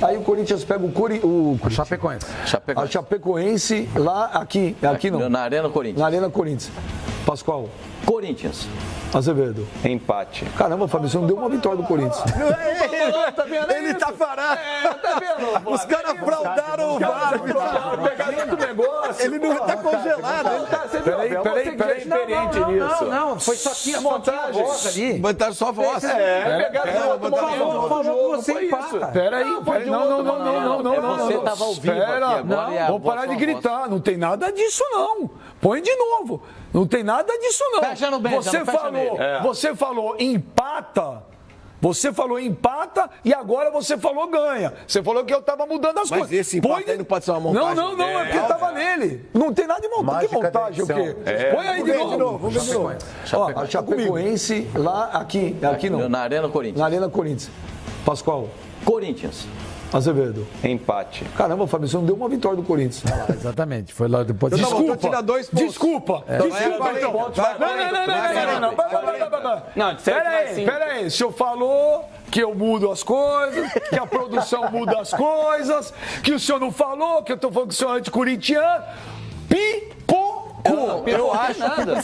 Aí o Corinthians pega o Chapecoense. a Chapecoense lá, aqui não. Na Arena Corinthians. Na Arena Corinthians. Pascoal. Corinthians. Azevedo. Empate. Caramba, Fábio, você não deu uma vitória do Corinthians. Ele tá parado. Tá vendo? Os caras fraudaram o VAR. Pegaram outro negócio. Ele não tá congelado. Ele tá Peraí, experiente nisso. Não, foi só tinha montagem ali. Botaram só a voz. Pegaram outro Falou que você empata. Peraí, não. Você estava ao vivo aqui agora. e a Vou voz parar de só gritar, não tem nada disso não. Põe de novo. Não tem nada disso não. Fecha no Benja, Você não fecha falou, nele. você falou empata. Você falou empata e agora você falou ganha. Você falou que eu tava mudando as coisas. Mas esse empate aí não pode ser uma montagem. Não, é porque tava nele. Não tem nada de montagem. Que montagem o quê? Põe aí de novo. Vamos ver de novo. Ó, a Chapecoense lá, aqui não. Na Arena Corinthians. Na Arena Corinthians. Pascoal. Corinthians. Azevedo. Empate. Caramba, Fábio, você não deu uma vitória do Corinthians. Exatamente. Foi lá depois. Desculpa. Tirar 2 pontos. Desculpa. Desculpa, então. Não. Pera aí. O senhor falou que eu mudo as coisas, que a produção muda as coisas, que o senhor não falou, que eu tô falando que o senhor é anticorintiano. Eu acho nada.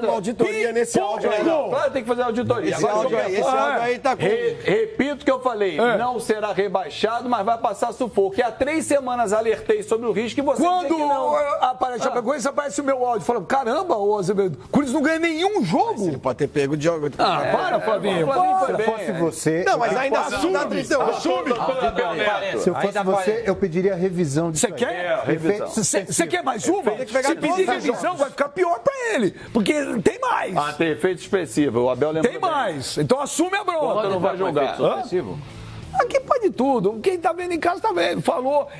Uma auditoria nesse áudio aí. Claro, tem que fazer auditoria. Esse áudio aí tá com... Repito o que eu falei. Não será rebaixado, mas vai passar sufoco. E há 3 semanas alertei sobre o risco e você Quando dizia que não. aparece a Chapecoense, aparece o meu áudio. Fala, caramba, ô Azevedo, o Corinthians não ganha nenhum jogo. Ele pode ter pego de jogo. Para, Flavinho. Se eu fosse você. Não, mas ainda assim dá atenção. Se eu fosse você, eu pediria revisão disso. Você quer? Você quer mais uma? Se pedir revisão, vai ficar pior pra ele. Porque tem mais. Tem efeito expressivo. O Abel lembra. Tem mais. Então assume a bronca. Não vai jogar. Aqui pode tudo. Quem tá vendo em casa tá vendo.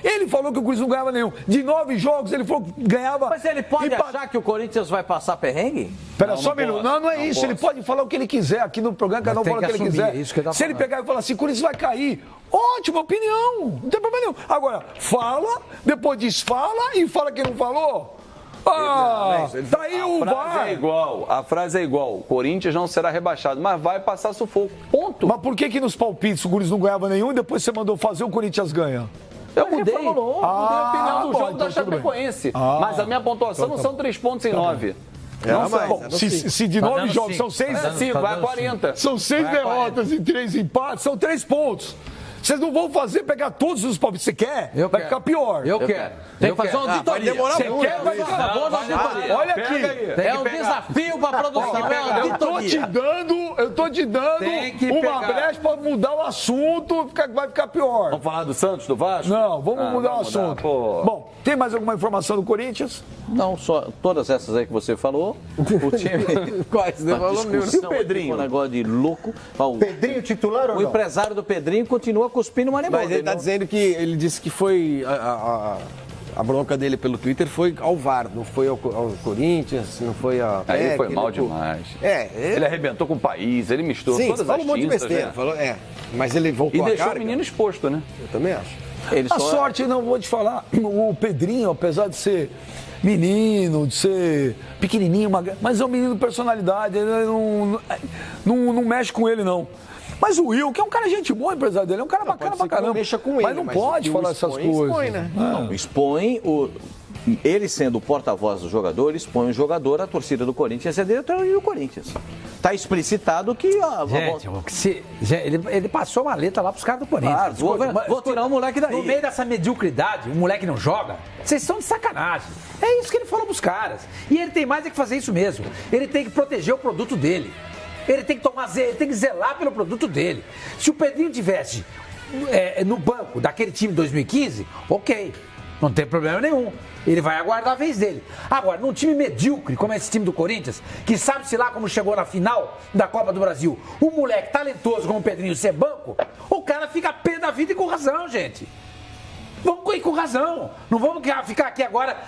Ele falou que o Corinthians não ganhava nenhum. De 9 jogos, ele falou que ganhava. Mas ele pode achar que o Corinthians vai passar perrengue? Pera só um minuto. Não é isso. Ele pode falar o que ele quiser aqui no programa, cada um fala o que ele quiser. Se ele pegar e falar assim, o Corinthians vai cair. Ótima opinião. Não tem problema nenhum. Agora, fala, depois desfala e fala que não falou. Tá aí o VAR. A frase é igual. O Corinthians não será rebaixado, mas vai passar sufoco. Ponto. Mas por que nos palpites o Corinthians não ganhava nenhum e depois você mandou fazer o Corinthians ganha? Eu mudei. Mudei a opinião do jogo da Chapecoense. Mas a minha pontuação não são 3 pontos em 9. Se de 9 jogos são 6, vai 40. São 6 derrotas e 3 empates, são 3 pontos. Vocês não vão pegar todos os palpites. Você quer? Vai ficar pior. Eu quero. Tem que fazer uma auditoria. Vai demorar muito. Vai ficar bom na auditoria. Olha aqui. É um desafio para a produção. Eu tô te dando uma brecha para mudar o assunto, vai ficar pior. Vamos falar do Santos, do Vasco? Não, vamos mudar o assunto. Bom, tem mais alguma informação do Corinthians? Não, só todas essas aí que você falou. O time. Quase, não falou nenhum. E o Pedrinho? Um negócio de louco. Pedrinho titular ou não? O empresário do Pedrinho continua cuspindo uma animal. Mas ele tá dizendo que ele disse que foi a bronca dele pelo Twitter foi ao VAR, não foi ao Corinthians, não foi a Aí ele foi mal demais. Ele arrebentou com o país, ele misturou todas as falou um monte de besteira. Mas ele voltou e deixou o menino exposto, né? Eu também acho. A sorte, não vou te falar, o Pedrinho, apesar de ser menino, de ser pequenininho, mas é um menino de personalidade, ele não mexe com ele, não. Mas o Will, que é um cara gente boa, empresário dele, é um cara bacana pra caramba. Mexa com ele, mas não pode falar essas coisas. Expõe, né? Não, expõe ele sendo o porta-voz do jogador, expõe o jogador, a torcida do Corinthians e a diretoria do Corinthians. Está explicitado que... Ele passou uma letra lá pros caras do Corinthians. Vou tirar o moleque daí. No meio dessa mediocridade, o moleque não joga, vocês estão de sacanagem. É isso que ele falou pros caras. E ele tem mais é que fazer isso mesmo. Ele tem que proteger o produto dele. Ele tem que zelar pelo produto dele. Se o Pedrinho tivesse no banco daquele time de 2015, ok, não tem problema nenhum. Ele vai aguardar a vez dele. Agora, num time medíocre, como é esse time do Corinthians, que sabe-se lá como chegou na final da Copa do Brasil, um moleque talentoso como o Pedrinho ser banco, o cara fica pé da vida e com razão, gente. Vamos ir com razão. Não vamos ficar aqui agora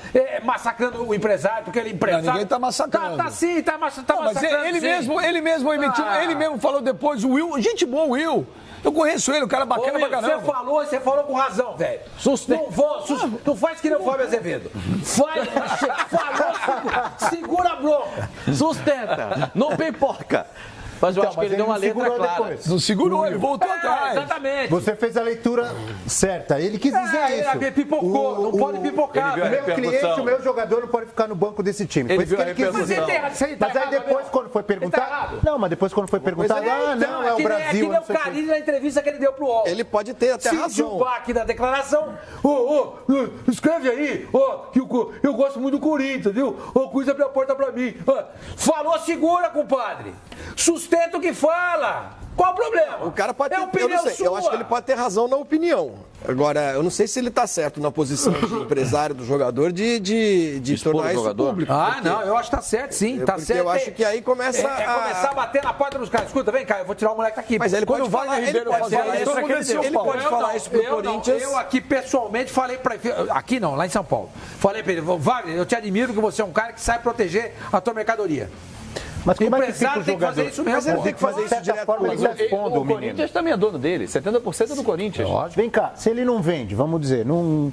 massacrando o empresário, porque ele é empresário. Não, ninguém tá massacrando. Tá massacrando. Mas ele mesmo emitiu, ele mesmo falou depois, o Will, gente boa, o Will. Eu conheço ele, o cara bacana pra caramba. Você falou com razão, velho. Não faz que não Fábio Azevedo. Falou, segura a bronca. Sustenta, não pipoca. Mas eu acho que ele deu uma letra clara. Depois. Não segurou, ele voltou atrás. Exatamente. Você fez a leitura certa. Ele quis dizer isso. Ele pipocou, não pode pipocar. O meu cliente, o meu jogador não pode ficar no banco desse time. Ele viu a repercussão. Mas aí depois, quando foi perguntado... Não, mas depois quando foi perguntado, não, é o Brasil. É que nem o Carille na entrevista que ele deu pro UOL. Ele pode ter até razão. Se o aqui da declaração, escreve aí, que eu gosto muito do Corinthians, viu? O Corinthians abriu a porta pra mim. Falou, segura, compadre. Sustenta o que fala. Qual o problema? O cara pode ter, opinião eu não sei, sua. eu acho que ele pode ter razão na opinião. Agora, eu não sei se ele está certo na posição de empresário do jogador de tornar isso público. Não, eu acho que tá certo, sim. Tá certo. Eu acho que aí começa começar a bater na porta dos caras. Escuta, vem cá, eu vou tirar o moleque daqui. Mas ele pode falar, ele pode falar isso pro Corinthians. Eu aqui pessoalmente falei pra ele, aqui não, lá em São Paulo. Falei pra ele, Wagner, eu te admiro que você é um cara que sabe proteger a tua mercadoria. Mas como o é que fica o tem que fazer jogador? isso mesmo. Mas ele tem que fazer isso direto com o Corinthians também é dono dele, 70% é do Corinthians. Vem cá, se ele não vende, vamos dizer, não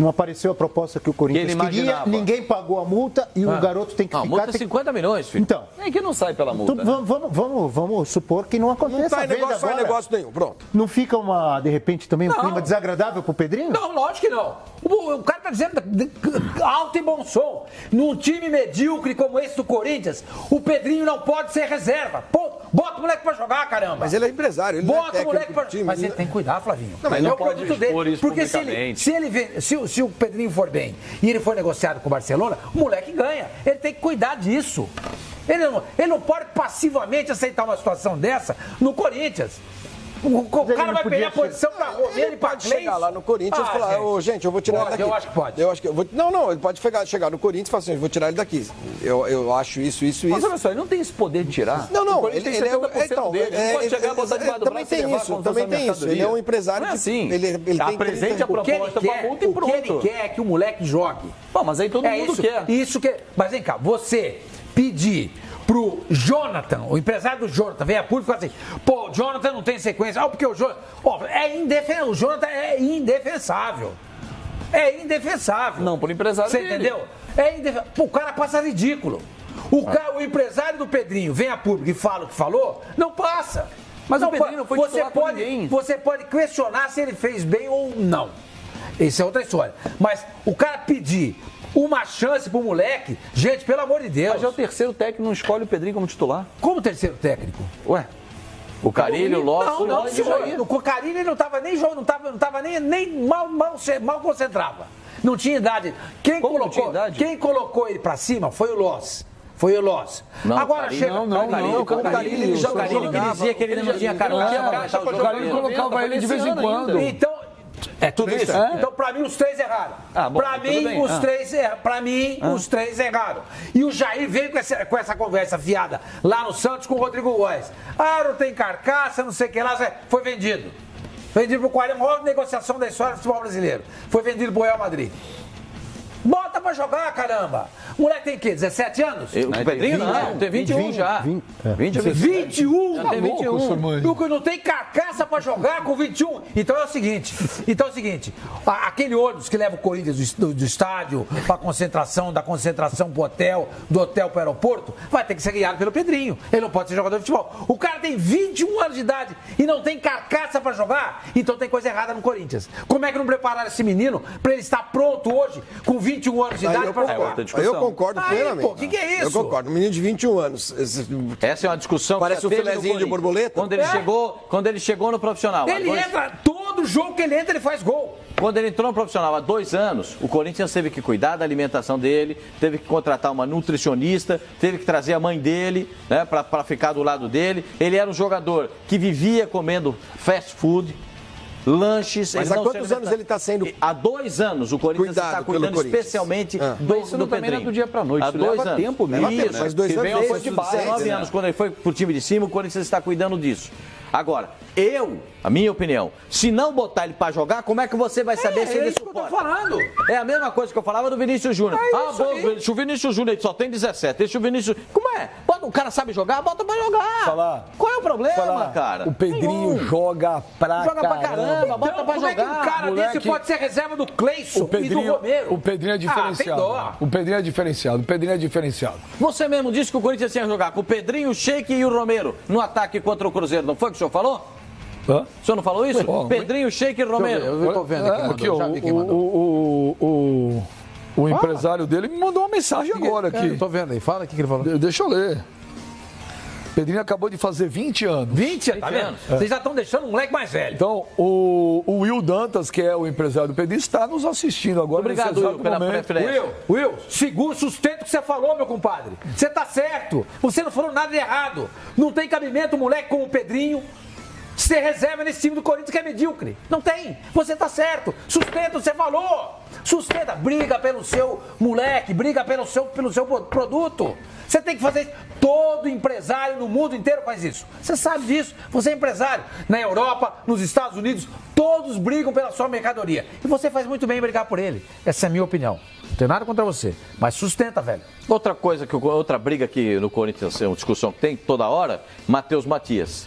apareceu a proposta que o Corinthians queria, ninguém pagou a multa e o garoto tem que ficar... A multa é 50 milhões, filho. Então... É que não sai pela multa. Então, vamos supor que não aconteça a venda agora. Não negócio nenhum, pronto. Não fica, de repente, também um clima desagradável pro Pedrinho? Não, lógico que não. O cara tá dizendo alto e bom som. Num time medíocre como esse do Corinthians, o Pedrinho não pode ser reserva. Pô, bota o moleque pra jogar, caramba. Mas ele é empresário, ele bota não é o moleque pra... time. Mas ele tem que cuidar, Flavinho. Não, mas não pode expor isso porque publicamente. se o Pedrinho for bem e ele for negociado com o Barcelona, o moleque ganha. Ele tem que cuidar disso. Ele não pode passivamente aceitar uma situação dessa no Corinthians. O cara vai pegar a posição pra Romero e pra pode chegar lá no Corinthians e falar, gente, eu vou tirar ele daqui. Eu acho que pode. Não, ele pode chegar no Corinthians e falar assim, eu vou tirar ele daqui. Eu acho isso. Mas olha só, ele não tem esse poder de tirar. Não, ele tem 70% dele. Ele pode chegar e botar debaixo do braço e levar como se fosse a mercadoria. Ele é um empresário que... Assim, ele apresente a proposta pra multa e pronto. O que ele quer é que o moleque jogue. Bom, mas aí todo mundo quer. Isso que... Mas vem cá, você pedir pro Jonathan, o empresário do Jonathan, vem a público e fala assim, pô, o Jonathan não tem sequência, porque o Jonathan... o Jonathan é indefensável. É indefensável. Não, por empresário você dele. entendeu? O cara passa ridículo. O empresário do Pedrinho vem a público e fala o que falou, não passa. Mas o Pedrinho não foi titular com ninguém. Você pode questionar se ele fez bem ou não. Isso é outra história. Mas o cara pedir uma chance pro moleque, gente, pelo amor de Deus. Mas já o terceiro técnico não escolhe o Pedrinho como titular? Como terceiro técnico? Ué? O Carille, o Lopes... O Carille ele não tava nem jogando, não tava nem mal concentrava. Não tinha idade. Quem colocou ele pra cima foi o Loss. Não, agora chega. O Carille que dizia que ele não tinha cara. O Carille colocava ele de vez em quando. Então, é tudo isso. Então, pra mim, os três erraram. Pra mim, os três erraram. E o Jair veio com essa conversa fiada lá no Santos com o Rodrigo Góes. Não tem carcaça, não sei o que lá. Foi vendido. Vendido pro 40, a maior negociação da história do futebol brasileiro. Foi vendido pro Real Madrid. Bota pra jogar, caramba. O moleque tem o quê? 17 anos? O Pedrinho não, tem 21 já. 21? Tem 21. Não tem carcaça pra jogar com 21. Então é o seguinte, aquele ônibus que leva o Corinthians do estádio pra concentração, da concentração pro hotel, do hotel pro aeroporto, vai ter que ser guiado pelo Pedrinho. Ele não pode ser jogador de futebol. O cara tem 21 anos de idade e não tem carcaça pra jogar, então tem coisa errada no Corinthians. Como é que não prepararam esse menino pra ele estar pronto hoje, com 21 anos de idade pra jogar? Eu concordo plenamente. O que é isso? Eu concordo. Um menino de 21 anos. Essa é uma discussão parece que um filezinho de borboleta. Quando ele chegou no profissional. Todo jogo que ele entra, ele faz gol. Quando ele entrou no profissional há 2 anos, o Corinthians teve que cuidar da alimentação dele, teve que contratar uma nutricionista, teve que trazer a mãe dele, né, para ficar do lado dele. Ele era um jogador que vivia comendo fast food, lanches. Mas há quantos anos ele está sendo... Há 2 anos o Corinthians está cuidando especialmente do Pedrinho. Do dia para noite. Há 2 anos. Tempo mesmo. Isso, mas 2 anos depois de 19 anos, quando ele foi pro time de cima, o Corinthians está cuidando disso. Agora, a minha opinião, se não botar ele pra jogar, como é que você vai saber se ele suporta? É isso que eu tô falando. É a mesma coisa que eu falava do Vinícius Júnior. O Vinícius Júnior só tem 17. Deixa o Vinícius... Como é? Bota o cara sabe jogar, bota pra jogar. Qual é o problema, cara? O Pedrinho joga pra caramba, bota então, pra como jogar. É que um cara desse pode ser reserva do Cleison e do Romero? O Pedrinho é diferenciado. O Pedrinho é diferenciado. Você mesmo disse que o Corinthians ia jogar com o Pedrinho, o Sheik e o Romero no ataque contra o Cruzeiro. Não foi o que o senhor falou? O senhor não falou isso? Pedrinho, Sheik e Romero. Eu tô vendo aqui. O empresário dele me mandou uma mensagem agora aqui. Eu tô vendo aí. Fala o que ele falou. Deixa eu ler. Pedrinho acabou de fazer 20 anos. 20 anos? Tá vendo? Vocês já estão deixando o moleque mais velho. Então, o Will Dantas, que é o empresário do Pedrinho, está nos assistindo agora. Obrigado, Will, pela preferência. Will, segura, sustenta o que você falou, meu compadre. Você tá certo. Você não falou nada de errado. Não tem cabimento um moleque como o Pedrinho ser reserva nesse time do Corinthians que é medíocre. Não tem. Você tá certo. Sustenta o que você falou. Sustenta. Briga pelo seu moleque. Briga pelo seu produto. Você tem que fazer isso. Todo empresário no mundo inteiro faz isso. Você sabe disso. Você é empresário. Na Europa, nos Estados Unidos, todos brigam pela sua mercadoria. E você faz muito bem em brigar por ele. Essa é a minha opinião. Não tem nada contra você. Mas sustenta, velho. Outra briga que no Corinthians é uma discussão que tem toda hora, Matheus Matias.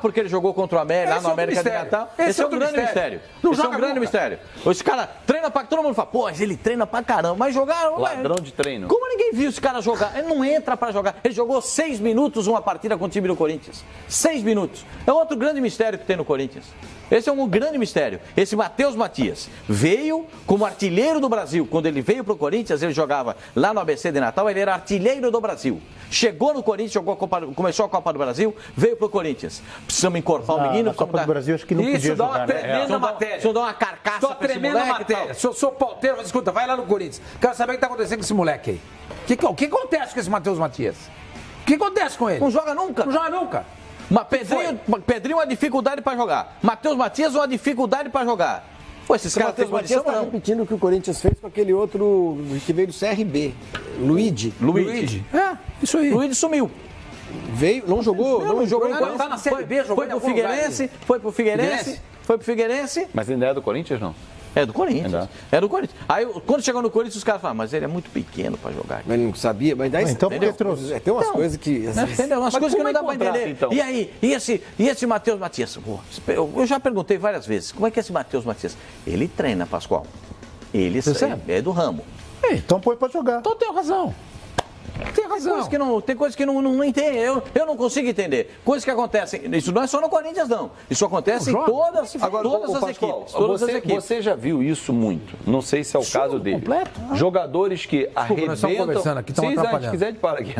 Porque ele jogou contra o América, lá no América de Natal. Esse é um grande mistério. Esse é um grande mistério. Esse cara treina pra... Todo mundo fala, pô, ele treina pra caramba. Mas jogar... Ladrão de treino. Como ninguém viu esse cara jogar? Ele não entra pra jogar. Ele jogou 6 minutos uma partida com o time do Corinthians. 6 minutos. É outro grande mistério que tem no Corinthians. Esse é um grande mistério. Esse Matheus Matias veio como artilheiro do Brasil. Quando ele veio pro Corinthians, ele jogava lá no ABC de Natal, ele era artilheiro do Brasil. Chegou no Corinthians, começou a Copa do Brasil, veio pro Corinthians. Precisamos encorpar o menino. Na Copa do Brasil, acho que não podia jogar. Isso dá uma tremenda matéria. Isso dá uma carcaça pra esse moleque. Matéria. Sou pauteiro, mas escuta, vai lá no Corinthians. Quero saber o que tá acontecendo com esse moleque aí. O que acontece com esse Matheus Matias? O que acontece com ele? Não joga nunca. Não joga nunca. Mas Pedrinho uma dificuldade para jogar. Matheus Matias uma dificuldade para jogar. Pô, esses caras têm condição, tá repetindo o que o Corinthians fez com aquele outro que veio do CRB. Luigi. Isso aí. Luigi sumiu. Veio, não jogou? Não jogou. Não tá na Série B, jogou Foi pro Figueirense. Mas ainda é do Corinthians, não? É do Corinthians. É do Corinthians. Aí, quando chegou no Corinthians, os caras falaram, mas ele é muito pequeno pra jogar. Mas não sabia, mas daí... Então por que trouxe? Tem umas coisas que... Entendeu? Umas coisas que não dá pra entender. Então? E aí, e esse Matheus Matias? Eu já perguntei várias vezes, como é que é esse Matheus Matias? Ele treina, Pascoal. Ele é do ramo. Então põe pra jogar. Então tem razão. Tem razão. Tem coisas que não entende. Eu não consigo entender. Coisas que acontecem. Isso não é só no Corinthians, não. Isso acontece em todas as equipes. Todas as equipes. Você já viu isso muito. Não sei se é o caso dele. Completo. Jogadores que arrebentam. Nós estamos conversando aqui, estamos atrapalhando. Se quiser, para aqui.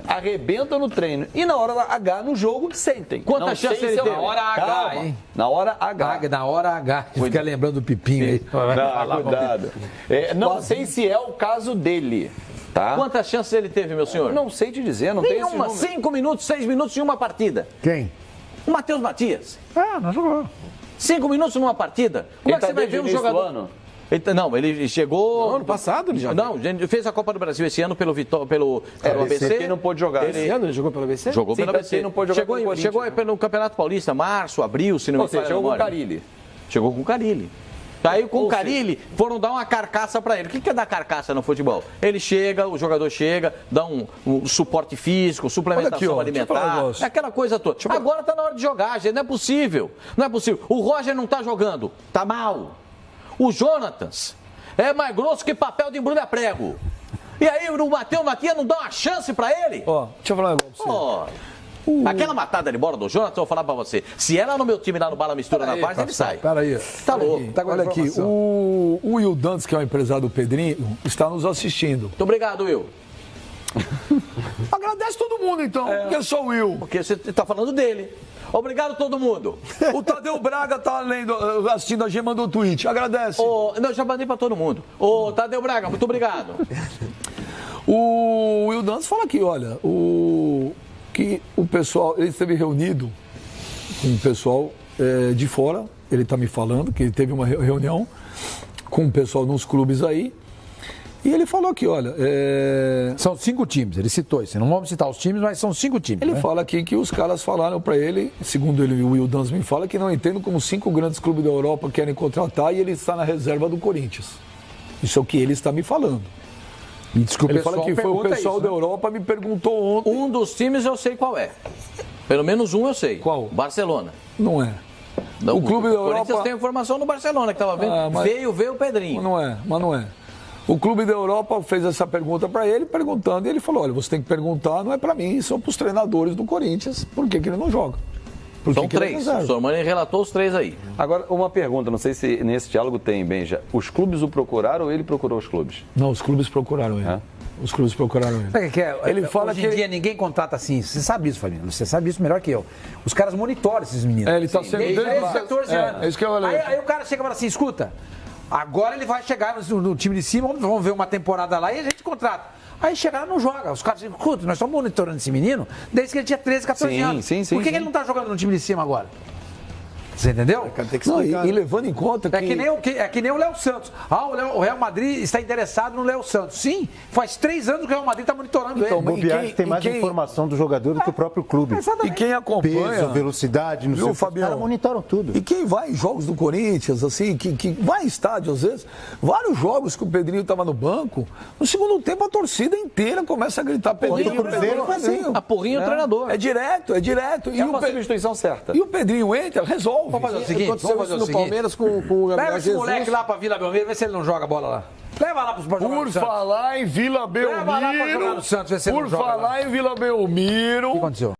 Arrebentam no treino. E na hora H no jogo, sentem. Quanta chance ele teve? Na hora H, hein? Na hora H. Na hora H. Fica lembrando do Pipinho aí. Cuidado. Não sei se é o caso dele. Tá? Quantas chances ele teve, meu senhor? Não sei te dizer, não tem esse número. 5 minutos, 6 minutos em uma partida. Quem? O Matheus Matias. Não jogou. 5 minutos numa partida. Como é que você vai ver um jogador? Ele chegou... Ano passado ele já... Não, ele fez a Copa do Brasil esse ano pelo ABC. Ele não pôde jogar. Esse ano ele jogou pelo ABC? Jogou pelo ABC. Ele não pôde jogar pelo Corinthians. Chegou pelo Campeonato Paulista, março, abril, se não me falha a memória. Chegou com o Carille. Aí com o Carille foram dar uma carcaça para ele. O que é dar carcaça no futebol? Ele chega, o jogador chega, dá um suporte físico, suplementação alimentar, aquela coisa toda. Agora tá na hora de jogar, gente, não é possível. Não é possível. O Roger não tá jogando, tá mal. O Jonatas é mais grosso que papel de embrulha prego. E aí o Matheus Matias não dá uma chance para ele? Deixa eu falar um negócio pra você. Aquela matada de bola do Jonas, eu vou falar pra você. Se ela no meu time lá no Bala Mistura na Varsa, ele sai. Peraí. Tá louco. Olha aqui, o Will Dantas, que é o empresário do Pedrinho, está nos assistindo. Muito obrigado, Will. Agradece todo mundo, então, porque é só o Will. Porque você tá falando dele. Obrigado todo mundo. O Tadeu Braga tá assistindo a G, mandou o tweet. Agradece. Não, já mandei pra todo mundo. Tadeu Braga, muito obrigado. O Will Dantas fala aqui, olha, que o pessoal, ele esteve reunido com o pessoal de fora, ele está me falando que ele teve uma reunião com o pessoal nos clubes aí, e ele falou aqui, olha... São 5 times, ele citou isso, não vamos citar os times, mas são 5 times. Ele fala aqui que os caras falaram para ele, segundo ele, o Will Dantas me fala, que não entendo como 5 grandes clubes da Europa querem contratar e ele está na reserva do Corinthians. Isso é o que ele está me falando. Me desculpe, ele fala que foi o pessoal da Europa me perguntou ontem. Um dos times eu sei qual é. Pelo menos um eu sei. Qual? Barcelona. Não é. Não, o clube da Europa... O Corinthians tem informação no Barcelona, que estava vendo. Veio o Pedrinho. Mas não é. O clube da Europa fez essa pergunta para ele, perguntando, e ele falou, olha, você tem que perguntar, não é para mim, são para os treinadores do Corinthians, por que ele não joga. São 3. O Sormani relatou os 3 aí. Agora, uma pergunta, não sei se nesse diálogo tem, Benja. Os clubes o procuraram ou ele procurou os clubes? Não, os clubes procuraram ele. Os clubes procuraram ele. Sabe o que é? Ele fala hoje em dia ninguém contrata assim. Você sabe isso, Fabiano. Você sabe isso melhor que eu. Os caras monitoram esses meninos. Ele está sendo... Desde 14 anos. É isso que eu falei. Aí o cara chega e fala assim, escuta, agora ele vai chegar no time de cima, vamos ver uma temporada lá e a gente contrata. Aí chega lá e não joga. Os caras dizem, escuta, nós estamos monitorando esse menino desde que ele tinha 13, 14 anos. Por que ele não está jogando no time de cima agora? Você entendeu? Não, e levando em conta que... É que nem o Léo Santos. O Real Madrid está interessado no Léo Santos. Sim, faz 3 anos que o Real Madrid está monitorando ele. O Bobiás tem mais informação do jogador do que o próprio clube. E quem acompanha... Peso, velocidade, não sei o que. Os caras monitoram tudo. E quem vai em jogos do Corinthians, assim, que vai em estádio às vezes, vários jogos que o Pedrinho estava no banco, no segundo tempo a torcida inteira começa a gritar Pedrinho. A porrinha é o treinador. É direto. É uma substituição certa. E o Pedrinho entra, resolve. Vamos fazer o seguinte, no Palmeiras com o Gabriel Leva esse moleque lá pra Vila Belmiro, vê se ele não joga a bola lá. Leva lá pra jogar Por falar em Vila Belmiro. Leva lá pra jogar no Santos, vê se ele Por não joga falar lá. em Vila Belmiro. O que aconteceu?